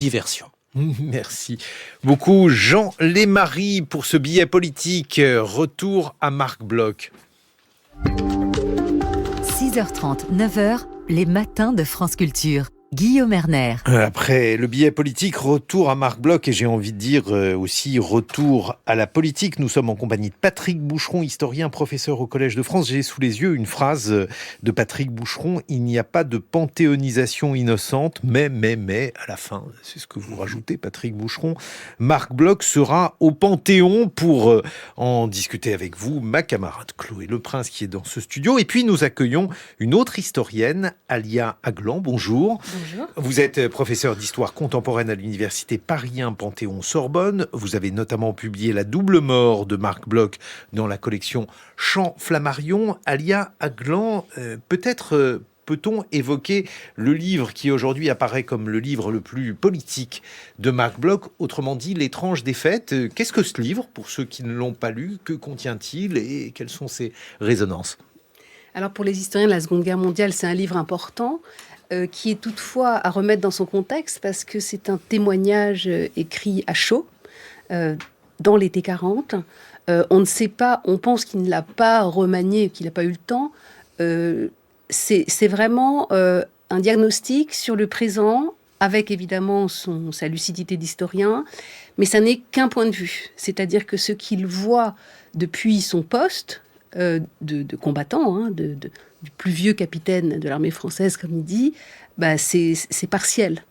diversion. Merci beaucoup Jean Lémarie pour ce billet politique. Retour à Marc Bloch. 6h30, 9h, les matins de France Culture. Guillaume Erner. Après le billet politique, retour à Marc Bloch et j'ai envie de dire aussi retour à la politique. Nous sommes en compagnie de Patrick Boucheron, historien, professeur au Collège de France. J'ai sous les yeux une phrase de Patrick Boucheron: il n'y a pas de panthéonisation innocente, mais, à la fin, c'est ce que vous rajoutez Patrick Boucheron, Marc Bloch sera au Panthéon pour en discuter avec vous, ma camarade Chloé Leprince qui est dans ce studio. Et puis nous accueillons une autre historienne, Alia Aglan. Bonjour. Bonjour. Vous êtes professeur d'histoire contemporaine à l'université Paris 1 Panthéon-Sorbonne. Vous avez notamment publié La double mort de Marc Bloch dans la collection Chant Flammarion. Alia Aglan, peut-être peut-on évoquer le livre qui aujourd'hui apparaît comme le livre le plus politique de Marc Bloch, autrement dit L'étrange défaite. Qu'est-ce que ce livre, pour ceux qui ne l'ont pas lu? Que contient-il et quelles sont ses résonances? Alors pour les historiens de la Seconde Guerre mondiale, c'est un livre important qui est toutefois à remettre dans son contexte parce que c'est un témoignage écrit à chaud dans l'été 40. On ne sait pas, on pense qu'il ne l'a pas remanié, qu'il n'a pas eu le temps. C'est vraiment un diagnostic sur le présent avec évidemment sa lucidité d'historien, mais ça n'est qu'un point de vue. C'est-à-dire que ce qu'il voit depuis son poste de combattant, du plus vieux capitaine de l'armée française, comme il dit, c'est partiel.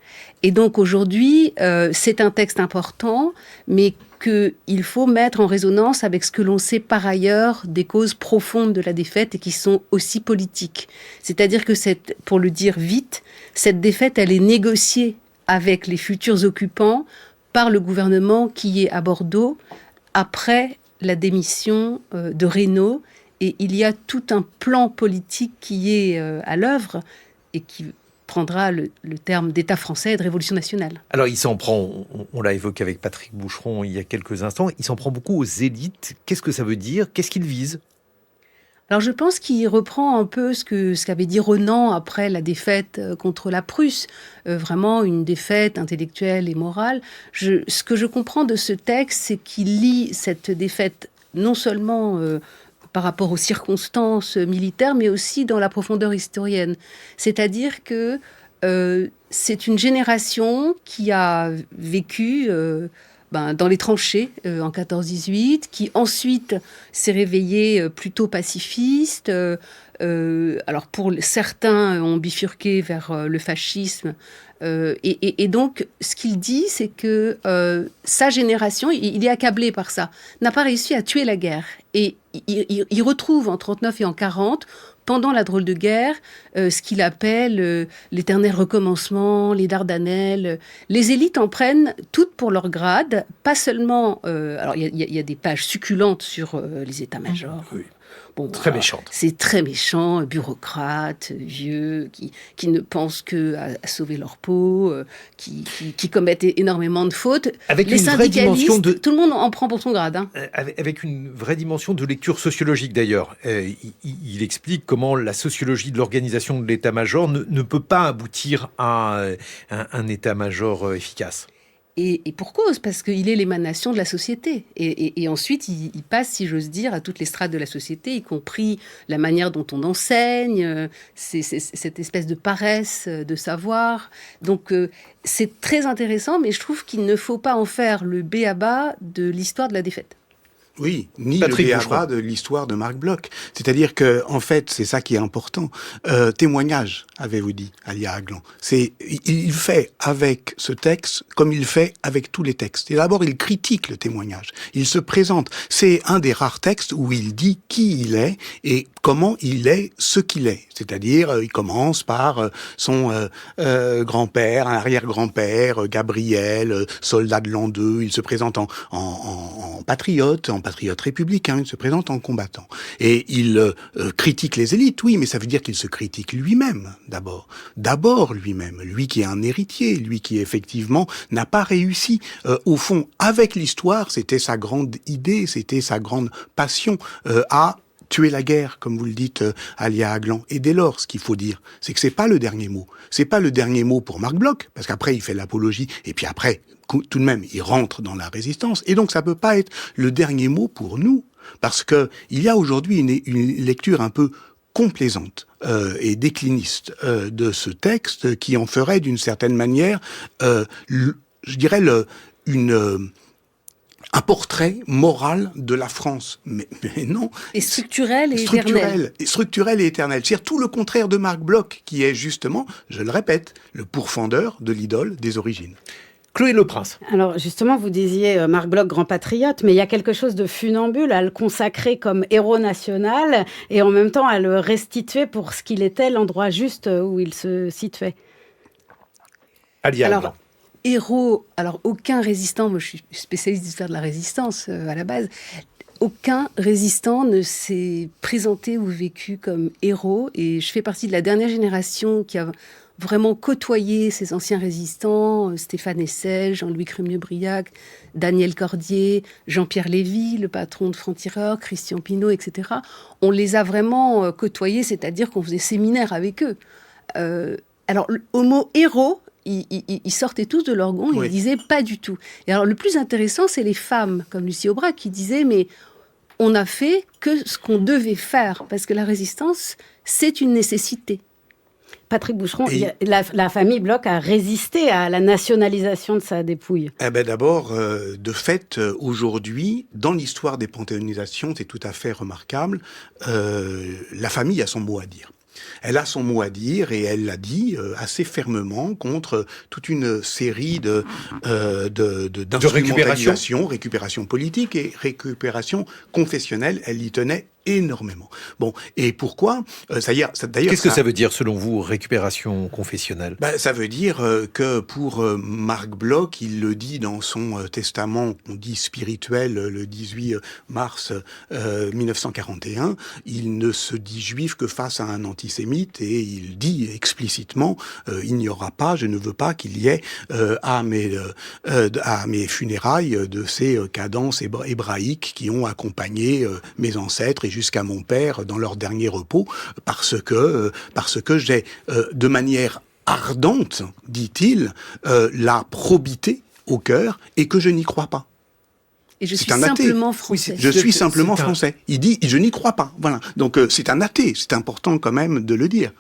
Et donc aujourd'hui, c'est un texte important, mais qu'il faut mettre en résonance avec ce que l'on sait par ailleurs des causes profondes de la défaite et qui sont aussi politiques. C'est-à-dire que, pour le dire vite, cette défaite, elle est négociée avec les futurs occupants par le gouvernement qui est à Bordeaux après la démission de Reynaud. Et il y a tout un plan politique qui est à l'œuvre et qui prendra le terme d'État français et de Révolution nationale. Alors il s'en prend, on l'a évoqué avec Patrick Boucheron il y a quelques instants, il s'en prend beaucoup aux élites. Qu'est-ce que ça veut dire? Qu'est-ce qu'il vise? Alors je pense qu'il reprend un peu ce qu'avait dit Renan après la défaite contre la Prusse, vraiment une défaite intellectuelle et morale. Ce que je comprends de ce texte, c'est qu'il lie cette défaite non seulement par rapport aux circonstances militaires, mais aussi dans la profondeur historienne. C'est-à-dire que c'est une génération qui a vécu dans les tranchées en 14-18, qui ensuite s'est réveillée plutôt pacifiste. Alors pour certains ont bifurqué vers le fascisme. Et donc, ce qu'il dit, c'est que sa génération, il est accablé par ça, n'a pas réussi à tuer la guerre. Et il retrouve en 39 et en 40, pendant la drôle de guerre, ce qu'il appelle l'éternel recommencement, les Dardanelles. Les élites en prennent toutes pour leur grade, pas seulement... alors, il y a des pages succulentes sur les états-majors. Oui. Bon, très méchante. C'est très méchant, bureaucrates, vieux, qui ne pensent qu'à sauver leur peau, qui commettent énormément de fautes. Avec les une vraie dimension de... Tout le monde en prend pour son grade. Avec une vraie dimension de lecture sociologique d'ailleurs. Il explique comment la sociologie de l'organisation de l'état-major ne peut pas aboutir à un état-major efficace. Et pour cause, parce qu'il est l'émanation de la société. Et ensuite, il passe, si j'ose dire, à toutes les strates de la société, y compris la manière dont on enseigne, c'est cette espèce de paresse de savoir. Donc, c'est très intéressant, mais je trouve qu'il ne faut pas en faire le b.a.-ba de l'histoire de la défaite. Oui, ni Patrick le b.a.-ba de l'histoire de Marc Bloch. C'est-à-dire que, en fait, c'est ça qui est important. Témoignage, avez-vous dit, Alia Aglan. Il fait avec ce texte comme il fait avec tous les textes. Et d'abord, il critique le témoignage. Il se présente. C'est un des rares textes où il dit qui il est et comment il est ce qu'il est. C'est-à-dire, il commence par son grand-père, un arrière-grand-père, Gabriel, soldat de l'an 2. Il se présente en patriote républicain, il se présente en combattant. Et il critique les élites, oui, mais ça veut dire qu'il se critique lui-même, d'abord. D'abord lui-même, lui qui est un héritier, lui qui effectivement n'a pas réussi. Au fond, avec l'histoire, c'était sa grande idée, c'était sa grande passion à tuer la guerre, comme vous le dites, Alia Aglan. Et dès lors, ce qu'il faut dire, c'est que c'est pas le dernier mot. C'est pas le dernier mot pour Marc Bloch, parce qu'après, il fait l'apologie, et puis après, tout de même, il rentre dans la résistance. Et donc, ça peut pas être le dernier mot pour nous, parce que il y a aujourd'hui une lecture un peu complaisante et décliniste de ce texte qui en ferait d'une certaine manière, je dirais, un portrait moral de la France. Mais non. Et structurel et éternel. Structurel et éternel. C'est-à-dire tout le contraire de Marc Bloch, qui est justement, je le répète, le pourfendeur de l'idole des origines. Chloé Leprince. Alors justement, vous disiez Marc Bloch, grand patriote, mais il y a quelque chose de funambule à le consacrer comme héros national et en même temps à le restituer pour ce qu'il était, l'endroit juste où il se situait. Alia Aglan. Alors, héros, alors aucun résistant, moi je suis spécialiste d'histoire de la résistance à la base, aucun résistant ne s'est présenté ou vécu comme héros, et je fais partie de la dernière génération qui a vraiment côtoyé ces anciens résistants, Stéphane Hessel, Jean-Louis Crémieux-Briac, Daniel Cordier, Jean-Pierre Lévy, le patron de Franc-Tireur, Christian Pineau, etc. On les a vraiment côtoyés, c'est-à-dire qu'on faisait séminaire avec eux. Alors, au mot héros, ils sortaient tous de leur gond et ils disaient pas du tout. Et alors, le plus intéressant, c'est les femmes, comme Lucie Aubrac, qui disaient, mais on n'a fait que ce qu'on devait faire, parce que la résistance, c'est une nécessité. Patrick Boucheron, la famille Bloch a résisté à la nationalisation de sa dépouille. Eh ben d'abord, de fait, aujourd'hui, dans l'histoire des panthéonisations, c'est tout à fait remarquable, la famille a son mot à dire. Elle a son mot à dire et elle l'a dit assez fermement contre toute une série d'instrumentalisation, récupération politique et récupération confessionnelle. Elle y tenait énormément. Bon, et pourquoi d'ailleurs, qu'est-ce que ça veut dire, selon vous, récupération confessionnelle ? Ça veut dire que pour Marc Bloch, il le dit dans son testament, on dit spirituel, le 18 mars 1941, il ne se dit juif que face à un antisémite, et il dit explicitement il n'y aura pas, je ne veux pas qu'il y ait à mes funérailles de ces cadences hébraïques qui ont accompagné mes ancêtres et jusqu'à mon père dans leur dernier repos, parce que j'ai de manière ardente, dit-il, la probité au cœur, et que je n'y crois pas. Et je suis simplement français. Je suis simplement français. Il dit, je n'y crois pas. Voilà. Donc c'est un athée. C'est important quand même de le dire.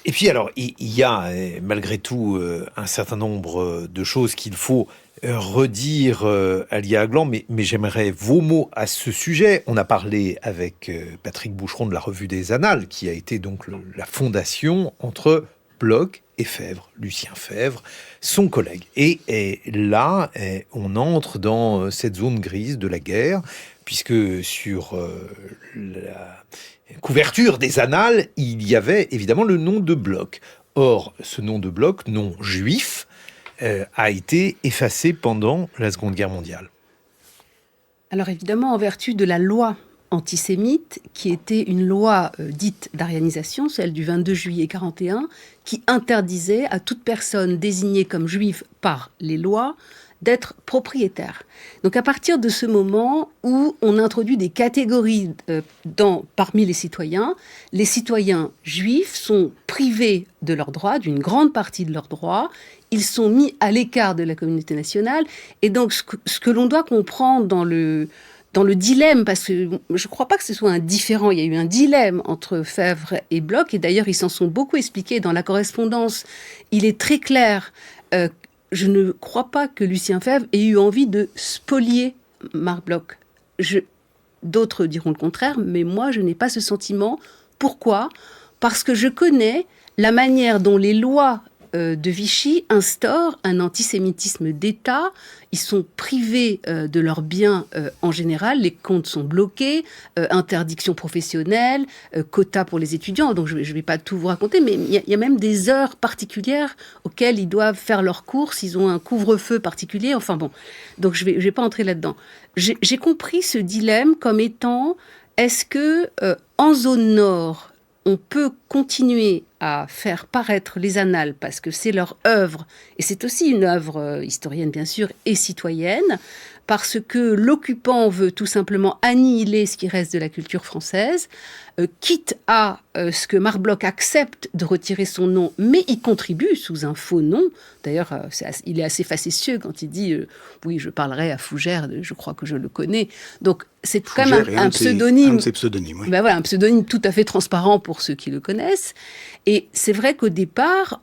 Et puis alors, il y a malgré tout un certain nombre de choses qu'il faut redire, Alia Aglan, mais j'aimerais vos mots à ce sujet. On a parlé avec Patrick Boucheron de la Revue des Annales, qui a été donc la fondation entre Bloch et Febvre, Lucien Febvre, son collègue. Et là, on entre dans cette zone grise de la guerre, puisque sur la couverture des Annales, il y avait évidemment le nom de Bloch. Or, ce nom de Bloch, nom juif, a été effacé pendant la Seconde Guerre mondiale. Alors évidemment, en vertu de la loi antisémite, qui était une loi dite d'arianisation, celle du 22 juillet 1941, qui interdisait à toute personne désignée comme juive par les lois d'être propriétaire. Donc à partir de ce moment où on introduit des catégories parmi les citoyens juifs sont privés de leurs droits, d'une grande partie de leurs droits, ils sont mis à l'écart de la communauté nationale, et donc ce que l'on doit comprendre dans le dilemme, parce que je ne crois pas que ce soit un différend, il y a eu un dilemme entre Febvre et Bloch, et d'ailleurs ils s'en sont beaucoup expliqués dans la correspondance. Il est très clair, je ne crois pas que Lucien Febvre ait eu envie de spolier Marc Bloch. D'autres diront le contraire, mais moi je n'ai pas ce sentiment. Pourquoi ? Parce que je connais la manière dont les lois de Vichy instaurent un antisémitisme d'État. Ils sont privés de leurs biens en général, les comptes sont bloqués, interdiction professionnelle, quotas pour les étudiants, donc je vais pas tout vous raconter, mais il y a même des heures particulières auxquelles ils doivent faire leurs courses, ils ont un couvre-feu particulier, enfin bon, donc je vais pas entrer là-dedans. J'ai compris ce dilemme comme étant, est-ce que en zone nord, on peut continuer à faire paraître les Annales parce que c'est leur œuvre, et c'est aussi une œuvre historienne bien sûr et citoyenne, parce que l'occupant veut tout simplement annihiler ce qui reste de la culture française, quitte à ce que Marc Bloch accepte de retirer son nom, mais il contribue sous un faux nom. D'ailleurs, il est assez facétieux quand il dit oui, je parlerai à Fougère, je crois que je le connais. Donc, c'est quand même un pseudonyme. Un de ses pseudonymes, oui. Ben voilà, un pseudonyme tout à fait transparent pour ceux qui le connaissent. Et c'est vrai qu'au départ,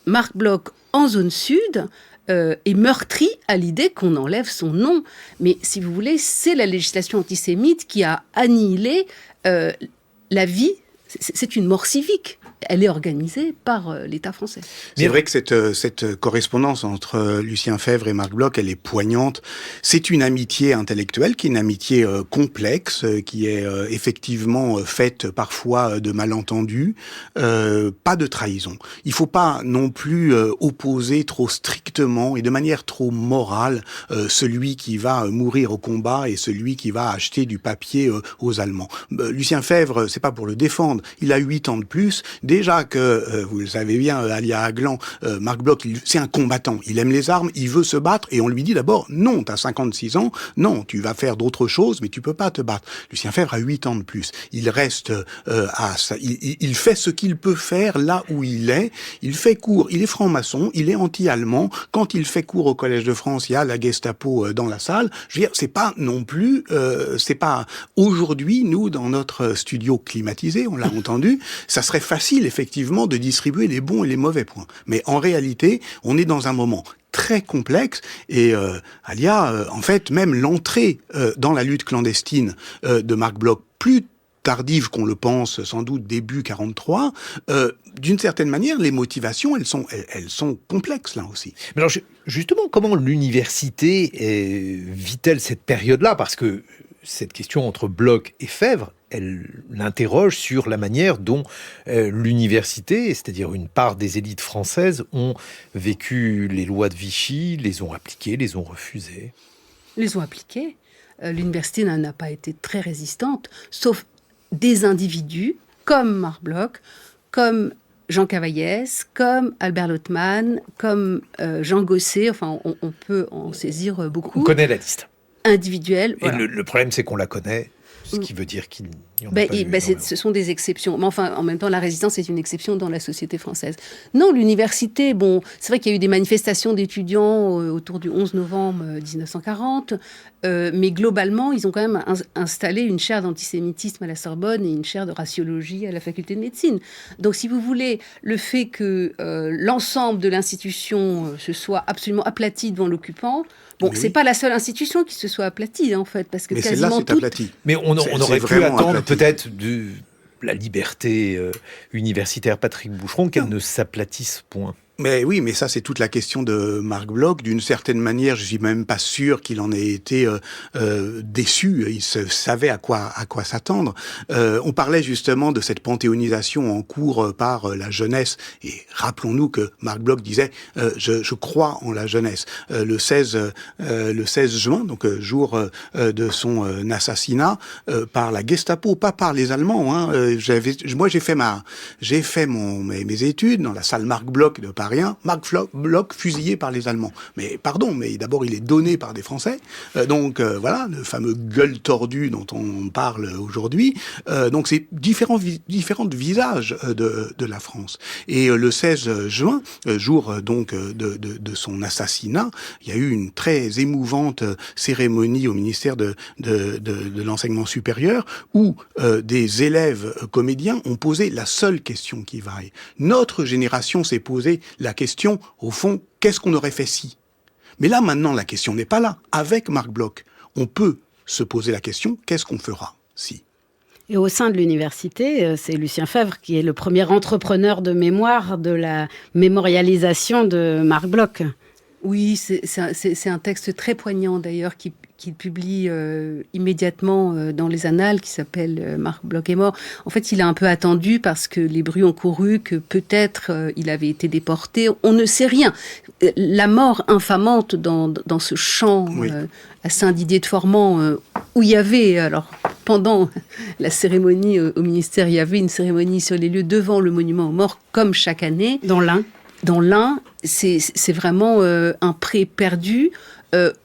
Marc Bloch, en zone sud, est meurtri à l'idée qu'on enlève son nom. Mais si vous voulez, c'est la législation antisémite qui a annihilé la vie. C'est une mort civique. Elle est organisée par l'État français. C'est vrai que cette correspondance entre Lucien Febvre et Marc Bloch, elle est poignante. C'est une amitié intellectuelle qui est une amitié complexe, qui est effectivement faite parfois de malentendus, pas de trahison. Il faut pas non plus opposer trop strictement et de manière trop morale celui qui va mourir au combat et celui qui va acheter du papier aux Allemands. Lucien Febvre, c'est pas pour le défendre, il a 8 ans de plus. Déjà que, vous le savez bien, Alia Aglan, Marc Bloch, c'est un combattant. Il aime les armes, il veut se battre, et on lui dit d'abord, non, t'as 56 ans, non, tu vas faire d'autres choses, mais tu peux pas te battre. Lucien Febvre a 8 ans de plus. Il reste il fait ce qu'il peut faire là où il est. Il fait cours, il est franc-maçon, il est anti-allemand. Quand il fait cours au Collège de France, il y a la Gestapo dans la salle. Je veux dire, c'est pas non plus, c'est pas aujourd'hui, nous, dans notre studio climatisé, on l'a entendu, ça serait facile, effectivement, de distribuer les bons et les mauvais points. Mais en réalité, on est dans un moment très complexe et Alia, en fait, même l'entrée dans la lutte clandestine de Marc Bloch, plus tardive qu'on le pense, sans doute début 43, d'une certaine manière, les motivations, elles sont complexes là aussi. Mais alors, justement, comment l'université vit-elle cette période-là ? Parce que cette question entre Bloch et Febvre, elle l'interroge sur la manière dont l'université, c'est-à-dire une part des élites françaises, ont vécu les lois de Vichy, les ont appliquées, les ont refusées. Les ont appliquées. L'université n'a pas été très résistante, sauf des individus comme Marc Bloch, comme Jean Cavaillès, comme Albert Lottmann, comme Jean Gosset. Enfin, on peut en saisir beaucoup. On connaît la liste. Individuelle. Et voilà. Le problème, c'est qu'on la connaît. Ce qui veut dire qu'il n'y en a pas eu. Ce sont des exceptions. Mais enfin, en même temps, la résistance est une exception dans la société française. Non, l'université, bon, c'est vrai qu'il y a eu des manifestations d'étudiants autour du 11 novembre 1940, mais globalement, ils ont quand même installé une chaire d'antisémitisme à la Sorbonne et une chaire de raciologie à la faculté de médecine. Donc, si vous voulez, le fait que l'ensemble de l'institution se soit absolument aplati devant l'occupant, bon, oui. C'est pas la seule institution qui se soit aplatie, en fait, parce que mais quasiment c'est aplati. Mais on aurait pu attendre peut-être de la liberté universitaire Patrick Boucheron qu'elle ne s'aplatisse point. Mais oui, mais ça c'est toute la question de Marc Bloch. D'une certaine manière, je suis même pas sûr qu'il en ait été déçu. Il savait à quoi s'attendre. On parlait justement de cette panthéonisation en cours par la jeunesse. Et rappelons-nous que Marc Bloch disait je crois en la jeunesse. Le 16 juin, donc jour de son assassinat par la Gestapo, pas par les Allemands. Moi j'ai fait mes études dans la salle Marc Bloch de Paris. Marc Bloch fusillé par les Allemands. Mais pardon, mais d'abord il est donné par des Français. Donc voilà, le fameux gueule tordue dont on parle aujourd'hui. Donc c'est différents visages de la France. Et le 16 juin, jour donc de son assassinat, il y a eu une très émouvante cérémonie au ministère de l'enseignement supérieur où des élèves comédiens ont posé la seule question qui vaille. Notre génération s'est posée la question, au fond, qu'est-ce qu'on aurait fait si ? Mais là, maintenant, la question n'est pas là. Avec Marc Bloch, on peut se poser la question, qu'est-ce qu'on fera si ? Et au sein de l'université, c'est Lucien Febvre qui est le premier entrepreneur de mémoire de la mémorialisation de Marc Bloch. Oui, c'est un texte très poignant d'ailleurs qu'il publie immédiatement dans les Annales, qui s'appelle Marc Bloch est mort. En fait, il a un peu attendu parce que les bruits ont couru que peut-être il avait été déporté. On ne sait rien. La mort infamante dans ce champ oui. À Saint-Didier de Formans, où il y avait, alors pendant la cérémonie au ministère, il y avait une cérémonie sur les lieux devant le monument aux morts, comme chaque année. Dans l'Ain. dans l'un, c'est vraiment un pré perdu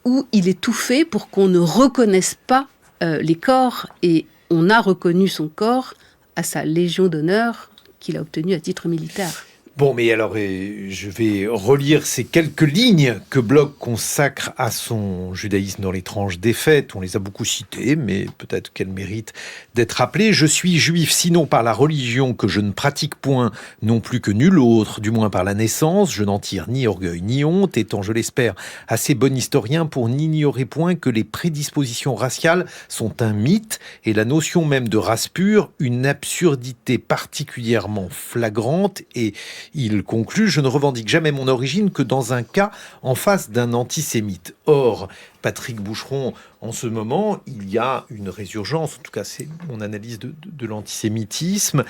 où il est tout fait pour qu'on ne reconnaisse pas les corps. Et on a reconnu son corps à sa Légion d'honneur qu'il a obtenue à titre militaire. Bon, mais alors, je vais relire ces quelques lignes que Bloch consacre à son judaïsme dans les tranches défaites. On les a beaucoup citées, mais peut-être qu'elles méritent d'être rappelées. « Je suis juif, sinon par la religion que je ne pratique point, non plus que nul autre, du moins par la naissance. Je n'en tire ni orgueil ni honte, étant, je l'espère, assez bon historien pour n'ignorer point que les prédispositions raciales sont un mythe et la notion même de race pure, une absurdité particulièrement flagrante et... » Il conclut « Je ne revendique jamais mon origine que dans un cas en face d'un antisémite. » Or, Patrick Boucheron, en ce moment, il y a une résurgence, en tout cas c'est mon analyse de l'antisémitisme,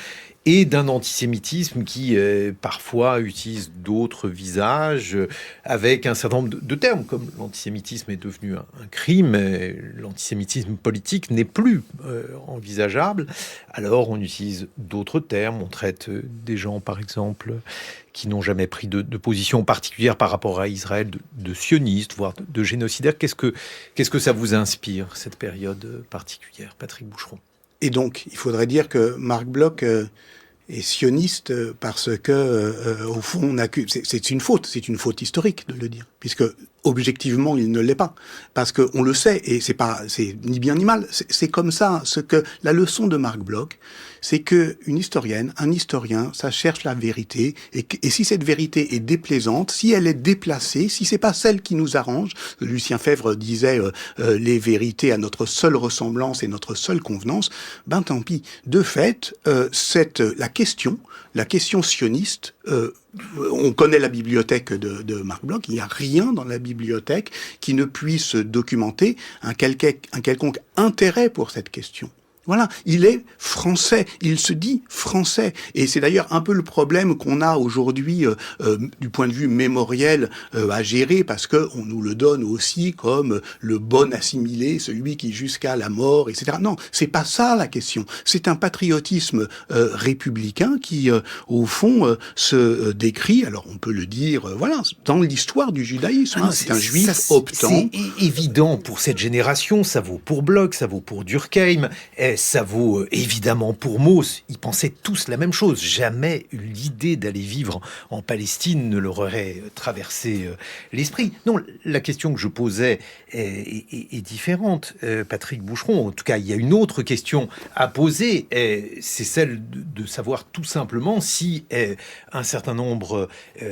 et d'un antisémitisme qui parfois utilise d'autres visages, avec un certain nombre de termes, comme l'antisémitisme est devenu un crime, l'antisémitisme politique n'est plus envisageable, alors on utilise d'autres termes, on traite des gens par exemple qui n'ont jamais pris de position particulière par rapport à Israël, de sionistes, voire de génocidaires. Qu'est-ce que ça vous inspire, cette période particulière, Patrick Boucheron ? Et donc, il faudrait dire que Marc Bloch est sioniste parce que, au fond, c'est une faute historique de le dire, puisque objectivement, il ne l'est pas, parce que on le sait, et c'est ni bien ni mal, c'est comme ça. La leçon de Marc Bloch, c'est que une historienne, un historien, ça cherche la vérité, et si cette vérité est déplaisante, si elle est déplacée, si c'est pas celle qui nous arrange, Lucien Febvre disait les vérités à notre seule ressemblance et notre seule convenance, ben tant pis. De fait, la question sioniste, on connaît la bibliothèque de Marc Bloch, il n'y a rien dans la bibliothèque qui ne puisse documenter un quelconque intérêt pour cette question. Voilà, il est français, il se dit français. Et c'est d'ailleurs un peu le problème qu'on a aujourd'hui du point de vue mémoriel à gérer, parce qu'on nous le donne aussi comme le bon assimilé, celui qui jusqu'à la mort, etc. Non, c'est pas ça la question. C'est un patriotisme républicain qui, au fond, se décrit, alors on peut le dire, dans l'histoire du judaïsme. C'est un juif optant. C'est évident pour cette génération, ça vaut pour Bloch, ça vaut pour Durkheim, ça vaut évidemment pour Mauss. Ils pensaient tous la même chose. Jamais l'idée d'aller vivre en Palestine ne leur aurait traversé l'esprit. Non, la question que je posais est différente, Patrick Boucheron. En tout cas, il y a une autre question à poser. C'est celle de savoir tout simplement si un certain nombre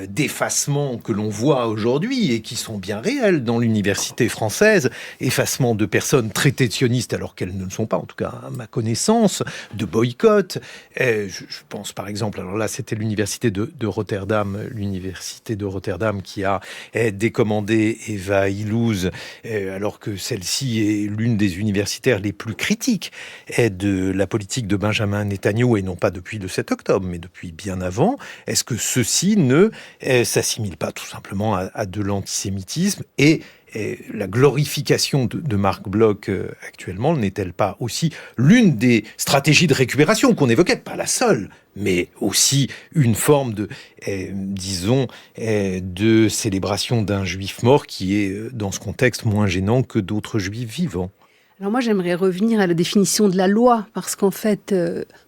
d'effacements que l'on voit aujourd'hui et qui sont bien réels dans l'université française, effacements de personnes traitées de sionistes alors qu'elles ne le sont pas, en tout cas à ma connaissance, de boycott. Je pense par exemple, alors là c'était l'université de Rotterdam, qui a décommandé Eva Illouz, alors que celle-ci est l'une des universitaires les plus critiques de la politique de Benjamin Netanyahou, et non pas depuis le 7 octobre, mais depuis bien avant. Est-ce que ceci ne s'assimile pas tout simplement à de l'antisémitisme et la glorification de Marc Bloch actuellement n'est-elle pas aussi l'une des stratégies de récupération qu'on évoquait, pas la seule, mais aussi une forme de célébration d'un juif mort qui est dans ce contexte moins gênant que d'autres juifs vivants? Alors moi, j'aimerais revenir à la définition de la loi, parce qu'en fait,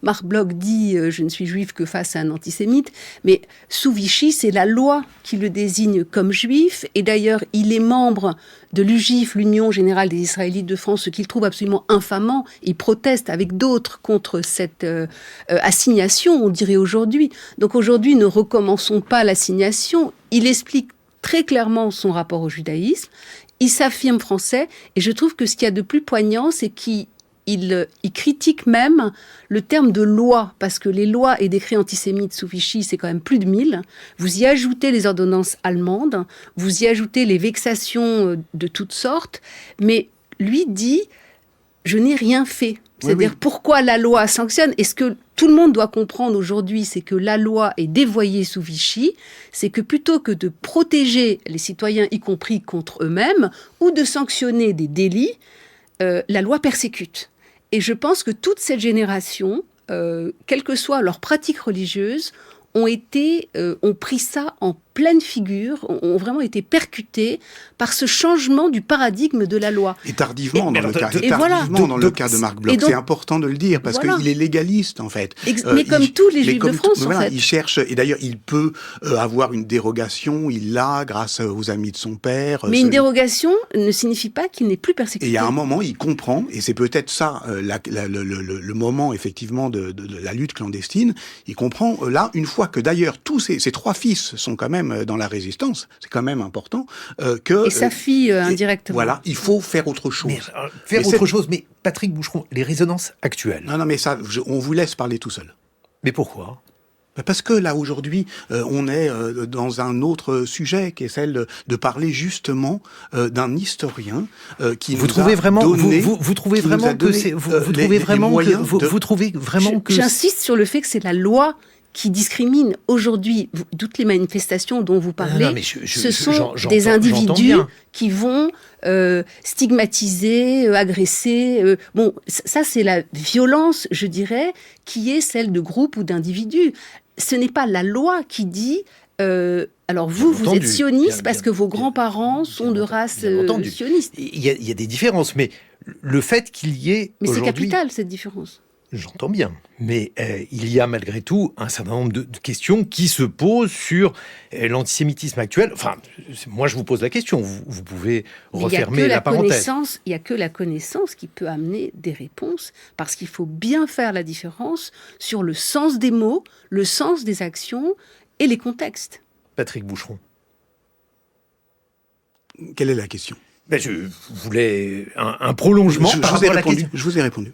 Marc Bloch dit « je ne suis juif que face à un antisémite », mais sous Vichy, c'est la loi qui le désigne comme juif, et d'ailleurs, il est membre de l'UGIF, l'Union Générale des Israélites de France, ce qu'il trouve absolument infamant. Il proteste avec d'autres contre cette assignation, on dirait aujourd'hui. Donc aujourd'hui, ne recommençons pas l'assignation. Il explique très clairement son rapport au judaïsme. Il s'affirme français, et je trouve que ce qu'il y a de plus poignant, c'est qu'il critique même le terme de loi, parce que les lois et décrets antisémites sous Vichy, c'est quand même plus de 1000. Vous y ajoutez les ordonnances allemandes, vous y ajoutez les vexations de toutes sortes, mais lui dit « je n'ai rien fait ». C'est-à-dire, pourquoi la loi sanctionne? Et ce que tout le monde doit comprendre aujourd'hui, c'est que la loi est dévoyée sous Vichy, c'est que plutôt que de protéger les citoyens, y compris contre eux-mêmes, ou de sanctionner des délits, la loi persécute. Et je pense que toute cette génération, quelle que soit leur pratique religieuse, ont pris ça en pleine figure, ont vraiment été percutés par ce changement du paradigme de la loi. Et tardivement dans le cas de Marc Bloch. Donc, c'est important de le dire, parce qu'il est légaliste, en fait. Mais comme tous les Juifs de France, en fait. Il cherche, et d'ailleurs, il peut avoir une dérogation, il l'a, grâce aux amis de son père. Mais une dérogation ne signifie pas qu'il n'est plus persécuté. Et il y a un moment, il comprend, et c'est peut-être ça, le moment, effectivement, de la lutte clandestine, il comprend, là, une fois que d'ailleurs, tous ses 3 fils sont quand même dans la résistance, c'est quand même important, que... Et sa fille, indirectement. Voilà, il faut faire autre chose. Mais Patrick Boucheron, les résonances actuelles... Non, mais ça, on vous laisse parler tout seul. Mais pourquoi ? Parce que là, aujourd'hui, on est dans un autre sujet, qui est celle de parler justement d'un historien qui vous nous trouvez a vraiment, donné... Vous trouvez vraiment que c'est... Vous trouvez vraiment que... J'insiste sur le fait que c'est la loi qui discrimine aujourd'hui. Toutes les manifestations dont vous parlez, ce sont des individus qui vont stigmatiser, agresser. Bon, ça c'est la violence, je dirais, qui est celle de groupes ou d'individus. Ce n'est pas la loi qui dit... alors vous êtes sioniste parce que vos grands-parents sont de race sioniste. Il y a des différences, mais le fait qu'il y ait Mais aujourd'hui... c'est capital, cette différence. J'entends bien, mais il y a malgré tout un certain nombre de questions qui se posent sur l'antisémitisme actuel. Enfin, moi je vous pose la question, vous pouvez refermer la parenthèse. Il n'y a que la connaissance qui peut amener des réponses, parce qu'il faut bien faire la différence sur le sens des mots, le sens des actions et les contextes. Patrick Boucheron. Quelle est la question ? Je voulais un prolongement par rapport à la question. Je vous ai répondu.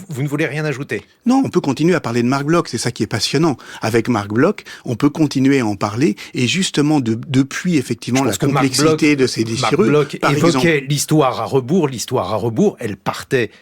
Vous ne voulez rien ajouter ? Non, on peut continuer à parler de Marc Bloch, c'est ça qui est passionnant. Avec Marc Bloch, on peut continuer à en parler, et justement, depuis effectivement la complexité de ces déchirures... Marc Bloch évoquait l'histoire à rebours, elle partait...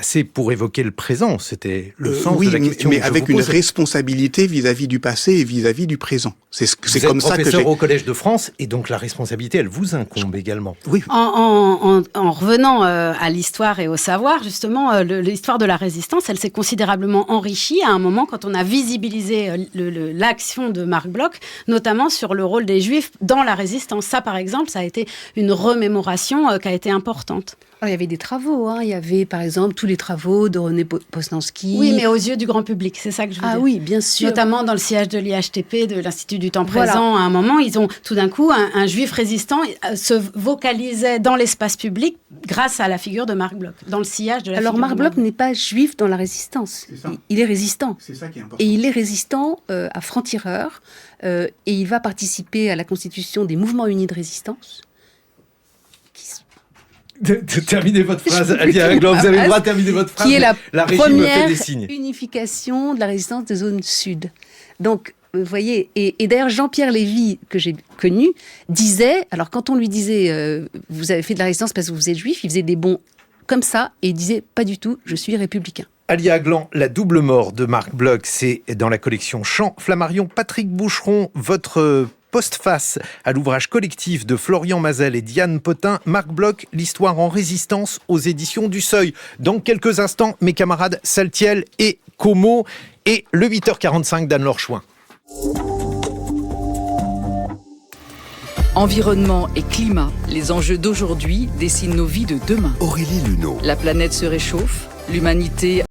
c'est pour évoquer le présent, c'était le sens de la question. Mais avec une responsabilité vis-à-vis du passé et vis-à-vis du présent. C'est comme ça que j'ai... professeur au Collège de France, et donc la responsabilité, elle vous incombe également. Oui. En revenant à l'histoire et au savoir, justement, l'histoire de la résistance, elle s'est considérablement enrichie à un moment quand on a visibilisé l'action de Marc Bloch, notamment sur le rôle des Juifs dans la résistance. Ça, par exemple, ça a été une remémoration qui a été importante. Alors, il y avait des travaux, il y avait par exemple tous les travaux de René Posnanski. Oui, mais aux yeux du grand public, c'est ça que je veux dire. Ah oui, bien sûr. Notamment dans le sillage de l'IHTP, de l'Institut du temps présent, à un moment, ils ont tout d'un coup, un juif résistant se vocalisait dans l'espace public grâce à la figure de Marc Bloch, dans le sillage de la figure de Marc Bloch n'est pas juif dans la résistance, il est résistant. C'est ça qui est important. Et il est résistant à franc-tireur, et il va participer à la constitution des mouvements unis de résistance. De terminer votre phrase, Alia Aglan, vous avez le droit de terminer votre phrase. Qui est la première fait des signes. Unification de la résistance des zones sud. Donc, vous voyez, et d'ailleurs Jean-Pierre Lévy, que j'ai connu, disait, alors quand on lui disait vous avez fait de la résistance parce que vous êtes juif, il faisait des bonds comme ça, et il disait pas du tout, je suis républicain. Alia Aglan, La double mort de Marc Bloch, c'est dans la collection Chant Flammarion. Patrick Boucheron, votre postface à l'ouvrage collectif de Florian Mazel et Diane Potin, Marc Bloch, l'histoire en résistance, aux éditions du Seuil. Dans quelques instants, mes camarades Saltiel et Como, et le 8h45 d'Anne-Laure Chouin. Environnement et climat, les enjeux d'aujourd'hui dessinent nos vies de demain. Aurélie Luneau. La planète se réchauffe, l'humanité